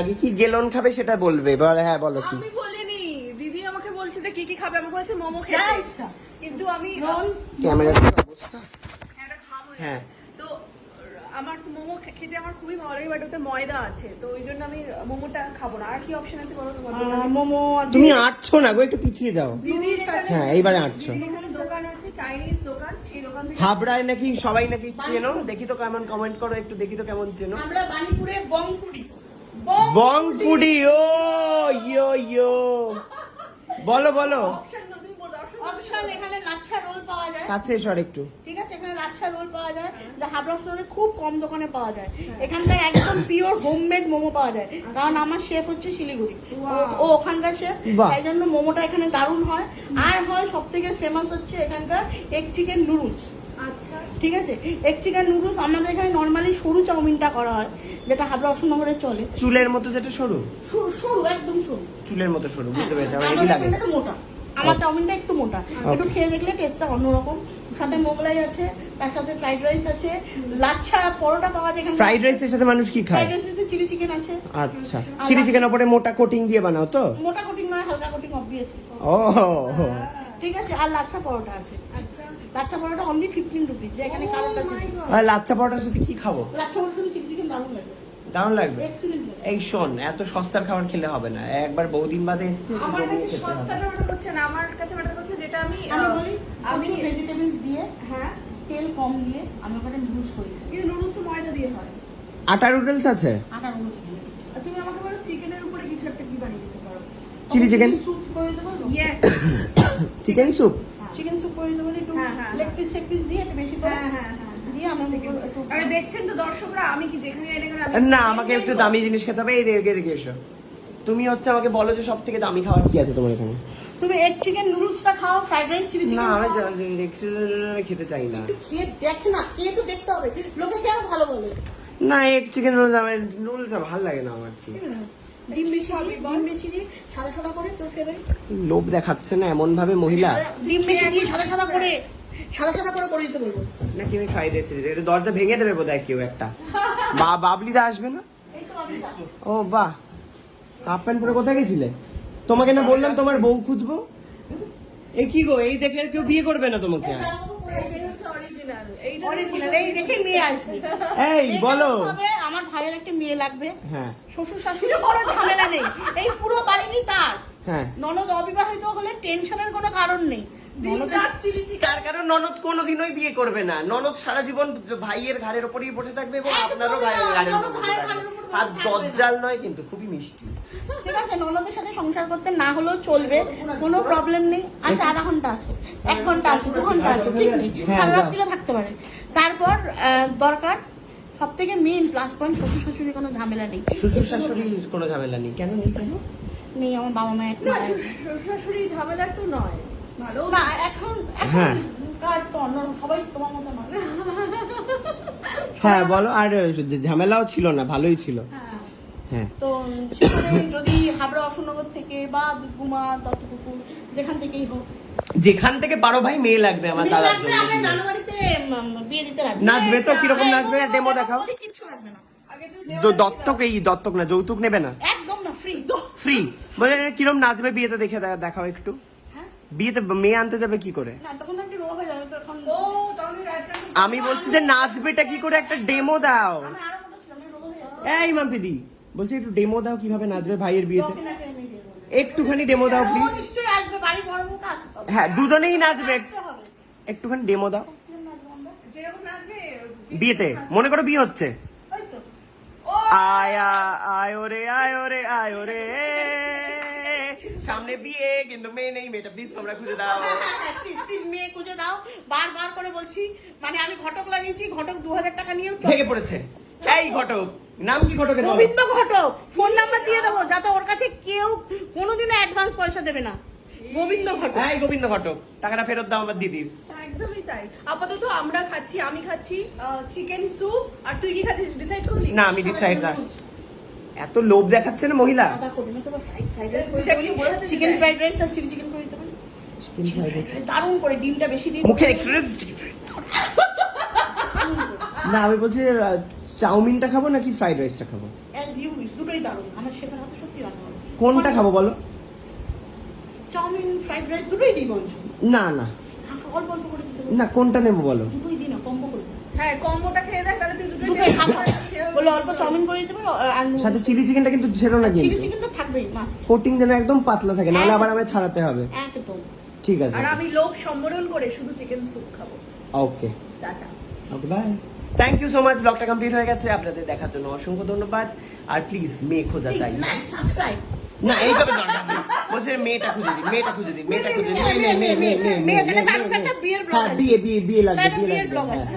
আগে কি গেলন খাবে সেটা বলবে, হ্যাঁ বলো কি। আমি বলিনি, দিদি আমাকে বলছে যে কি খাবে, আমাকে বলছে মোমো খেতে। আচ্ছা কিন্তু আমি ক্যামেরার অবস্থা একটা খাম হয়ে হ্যাঁ। তো আমার মোমো খেতে আমার খুবই ভালো লাগে, বাট ওতে ময়দা আছে, তো ওই জন্য আমি মোমোটা খাবো না। আর কি অপশন আছে বলো তোমার? মোমো আছে, তুমি আটছো না গো, একটু পিছিয়ে যাও। দিদির এখানে- হ্যাঁ এইবারে আটছো। দিদির এখানে দোকান আছে, চাইনিজ দোকান, এই দোকান থেকে হাবড়ায় নাকি সবাই নাকি চেনো, দেখি তো কেমন কমেন্ট করো একটু, দেখি তো কেমন চেনো। আমরা বাণীপুরে বংফুডি। বং ফুডি, ও ইয়ো ইয়ো, বলো বলো। অপশন না, তুমি বলো অপশন এখানে লাচ্ছা রোল পাওয়া যায়, কাছে এসো আর একটু। ঠিক আছে, এখানে লাচ্ছা রোল পাওয়া যায়, যা হাবড়া স্টোরে খুব কম দোকানে পাওয়া যায়। এখানকার একদম পিওর হোমমেড মোমো পাওয়া যায়, কারণ আমার শেফ হচ্ছে শিলিগুড়ি, ও ওখানকার শেফ, বাহ। তাই জন্য মোমোটা এখানে দারুণ হয়। আর হয় সব থেকে ফেমাস হচ্ছে এখানকার এগ চিকেন নুডলস। আচ্ছা, ঠিক আছে, এগ চিকেন নুডলস আমাদের এখানে নর্মালি সরু চাউমিনটা করা হয়, যেটা হাবড়া অশোকনগরে চলে। চুলের মতো যেটা সরু, সরু সরু একদম সরু, চুলের মতো সরু, বুঝতে পেরেছি। আমার আমাদের একই লাগে। এখানে একটু মোটা, আমার চাউমিনটা একটু মোটা, একটু খেয়ে দেখলে টেস্টটা অন্যরকম। সাথে মোগলাই আছে, তার সাথে ফ্রাইড রাইস আছে, লাচ্ছা পরোটা পাওয়া যায় এখানে। ফ্রাইড রাইসের সাথে মানুষ কি খায়? ফ্রাইড রাইসের সাথে চিলি চিকেন আছে। আচ্ছা, চিলি চিকেন ওপরে মোটা কোটিং দিয়ে বানাও তো? মোটা কোটিং নয়, হালকা কোটিং অবভিয়াসলি। ও ঠিক আছে, আর লাচ্ছা পরোটা আছে। আচ্ছা, লাচ্ছা পরোটা অনলি 15 রুপিস, যে এখানে কারোটা ছিল। আর লাচ্চা পরোটার সাথে কি খাবো? লাচ্ছা পরোটা চিলি চিকেন দারুণ লাগে, দারুণ লাগবে। এক্সিলেন্ট লাগে। এই শোন, এত সস্তার খাবার খেলে হবে না, একবার বহুদিন বাদে এসেছি, আমার জমিয়ে কাছে খেতে হবে। সস্তাটা ম্যাটার করছে না, আমার কাছে ম্যাটার করছে যেটা আমি আমি বলি, আমি আমি ভেজিটেবলস দিয়ে, হ্যাঁ, তেল কম দিয়ে আমি ওখানে নুডলস করি। কিন্তু নুডলস তো ময়দা দিয়ে হয়। আটা নুডলস আছে? আটা নুডলস দিয়ে। আর তুমি আমাকে বলো চিকেনের উপরে কিছু একটা কি বানিয়ে দিতে পারো? চিলি চিকেন, স্যুপ করে দেবো। Yes, chicken soup. Chicken soup করে দেবো, একটু হ্যাঁ, হ্যাঁ, লেগ পিস টেগ পিস দিয়ে একটু বেশি করে হ্যাঁ হ্যাঁ হ্যাঁ। দিয়ে আমার আরে দেখছেন তো দর্শকরা, আমি কি যেখানে এখানে না, আমাকে একটু দামি জিনিস খেতে হবে। এই দেখে দেখে এসো। তুমি হচ্ছে আমাকে বলো যে সব থেকে দামি খাবার কি আছে তোমার এখানে? তুমি এগ চিকেন নুডলসটা খাও, ফ্রাইড রাইস চিলি না, চিকেন আমি খাও। খেতে চাই না। খেয়ে দেখ না, খেয়ে তো দেখতে হবে, লোকে কেন ভালো বলে। না, এগ চিকেন রোলস, আমার নুডলস ভালো লাগে না আমার। কি ডিম বেশি দিয়ে, ডিম বেশি দিয়ে সাদা সাদা করে তোর ফেভারিট। লোভ দেখাচ্ছে না এমন ভাবে মহিলা। ডিম বেশি দিয়ে সাদা সাদা করে, সাদা সাদা করে দিতে বলবো। নাকি আমি ফ্রাইড রাইস, এটা দরজা ভেঙে দেবে বোধহয় কেউ একটা। বাবলিদা আসবে না? এই তো আমি জানি। ও বাহ, হাফ প্যান্ট পরে কোথায় গেছিলে? তোমাকে না বললাম তোমার বউ খুঁজবো। এই কি গো, এই দেখলে কেউ বিয়ে করবে না তোমাকে। অরিজিনাল অরিজিনাল এই দেখে মেয়ে আসবে। এই বলো। তবে আমার ভাইয়ের একটা মেয়ে লাগবে, হ্যাঁ শ্বশুর শাশুড়ি বড় ঝামেলা নেই, এই পুরো বাড়িটি তার। হ্যাঁ, ননদ অবিবাহিত হলে টেনশনের কোনো কারণ নেই। তার কারণ ননদ কোনোদিনই বিয়ে করবে না। ননদ সারা জীবন ভাইয়ের ঘাড়ের উপরেই বসে থাকবে এবং আপনারও ঘাড়ের উপর বসে থাকবে। আর দজ্জাল নয় কিন্তু, খুবই মিষ্টি। ঠিক আছে, ননদের সাথে সংসার করতে না হলেও চলবে, কোনো প্রবলেম নেই। আচ্ছা, আধা ঘন্টা আছে, 1 ঘন্টা আছে, 2 ঘন্টা আছে, ঠিক নেই, হ্যাঁ, সারা রাত্রিও থাকতে পারে। তারপর দরকার সব থেকে মেইন প্লাস পয়েন্ট, শ্বশুর শাশুড়ি কোনো ঝামেলা নেই। শ্বশুর শাশুড়ির কোনো ঝামেলা নেই? কেন নেই? কেন নেই, আমার বাবা মা একটা না, শ্বশুর-শাশুড়ি ঝামেলার তো নয়, ভালো না, এখন হ্যাঁ। কার তো অন্য সবাই তোমার মতো নয়। হ্যাঁ বলো। আর যে ঝামেলাও ছিল না, ভালোই ছিল। হ্যাঁ। হ্যাঁ, তো সেখানে যদি হাবড়া অশোকনগর থেকে বা গুমা দত্তপুকুর যেখান থেকেই হোক, যেখান থেকে পারো ভাই, মেয়ে লাগবে আমার দাদার লাগবে, আমরা জন্য। জানুয়ারিতে বিয়ে দিতে রাজি। নাচবে তো? কিরকম নাচবে? ডেমো দেখাও। বলি, কিচ্ছু লাগবে না, আগে তো দত্তক, এই দত্তক না, যৌতুক নেবে না? একদম না, ফ্রি। ফ্রি? বলে কিরম নাচবে বিয়েতে, দেখে দেখাও একটু। হ্যাঁ, বিয়েতে মেয়ে আনতে যাবে কি করে? না তখন তো একটু রোগ হয়ে যাবে, তো এখন ও তাহলে একটা আমি বলছি যে নাচবেটা কি করে, একটা ডেমো দাও। আমি আরো মোটা ছিলাম, আমি রোগ হয়ে যাচ্ছে। এই মাম্পিদি বলছি, একটু ডেমো দাও কিভাবে নাচবে ভাইয়ের বিয়েতে। রোগ না খেয়ে নিয়ে যাবো। একটুখানি ডেমো দাও ও প্লিজ। নিশ্চয়ই আসবে, বাড়ি বড় মুখ আসতে হবে। হ্যাঁ, দুজনেই নাচবে, আসতে হবে। একটুখানি ডেমো দাও কিরম নাচবো আমরা? যেরকম নাচবে বিয়েতে। মনে করো বিয়ে হচ্ছে, ওই তো। ও আয়া আয় ওরে আয় ওরে আয় ওরে, সামনে বিয়ে কিন্তু মেয়ে নেই, মেয়েটা প্লিজ তোমরা খুঁজে দাও। প্লিজ প্লিজ মেয়ে খুঁজে দাও, বারবার করে বলছি। মানে আমি ঘটক লাগিয়েছি, ঘটক 2000 টাকা নিয়েও ভেঙে পড়েছে। এই ঘটক, নাম কি ঘটকের? বলো। গোবিন্দ ঘটক, ফোন নাম্বার দিয়ে দেবো, যাতে ওর কাছে কেউ কোনোদিনও অ্যাডভান্স পয়সা দেবে না। গোবিন্দ ঘটক। এই গোবিন্দ ঘটক, টাকাটা ফেরত দাও আমার দিদির। একদমই তাই। আপাতত আমরা খাচ্ছি, আমি খাচ্ছি চিকেন স্যুপ, আর তুই কি খাচ্ছিস ডিসাইড করলি? না, আমি ডিসাইড না। এত লোভ দেখাচ্ছে না মহিলা। আদা করি না, তবে ফ্রাইড রাইস তুই দেখলি বলেছিস চিকেন যে- ফ্রাইড রাইস আর চিলি চিকেন করে দিতে পারি। দারুণ করে ডিমটা বেশি দিয়ে মুখের এক্সপ্রেস। না, আমি বলছি চাউমিনটা খাবো নাকি ফ্রাইড রাইসটা খাবো? অ্যাজ ইউ উইশ, দুটোই দুটোই দারুণ, আমার শেফের হাতে সত্যি রান্না ভালো। কোনটা খাবো বলো? চাউমিন, ফ্রাইড রাইস দুটোই দিই বঞ্চ। না না অল্প অল্প করে দিতে বলো। না, কোনটা নেবো বলো? দুটোই দিই না, কম্বো করে দিই। হ্যাঁ কম্বোটা খেয়ে দেখ, তাহলে তুই দুটোই দুটোই taste খাবো। করে সেও বলো অল্প চাউমিন করে দিতে পারো আর সাথে চিলি চিকেনটা কিন্তু ছেড়ো না চিলি কিন্তু, চিকেনটা থাকবেই মাস্ট। কোটিং যেন একদম পাতলা থাকে, নাহলে আবার আমায় ছাড়াতে হবে। একদম। ঠিক আছে, আর আমি লোভ সম্বরণ করে শুধু চিকেন স্যুপ খাবো। Okay ta-ta. Okay bye. Thank you so much, ব্লগটা কমপ্লিট হয়ে গেছে। আপনাদের দেখার জন্য অসংখ্য ধন্যবাদ। আর প্লিজ মেয়ে খোঁজা চাই লাইক সাবস্ক্রাইব। না, এইসব দরকার নেই। বলছে মেয়েটা খুঁজে দিন, মেয়েটা খুঁজে দিন, মেয়ে তাহলে দারুণ একটা বিয়ের ব্লগ হ্যাঁ, বিয়ে লাগবে, বিয়ের ব্লগ আছে।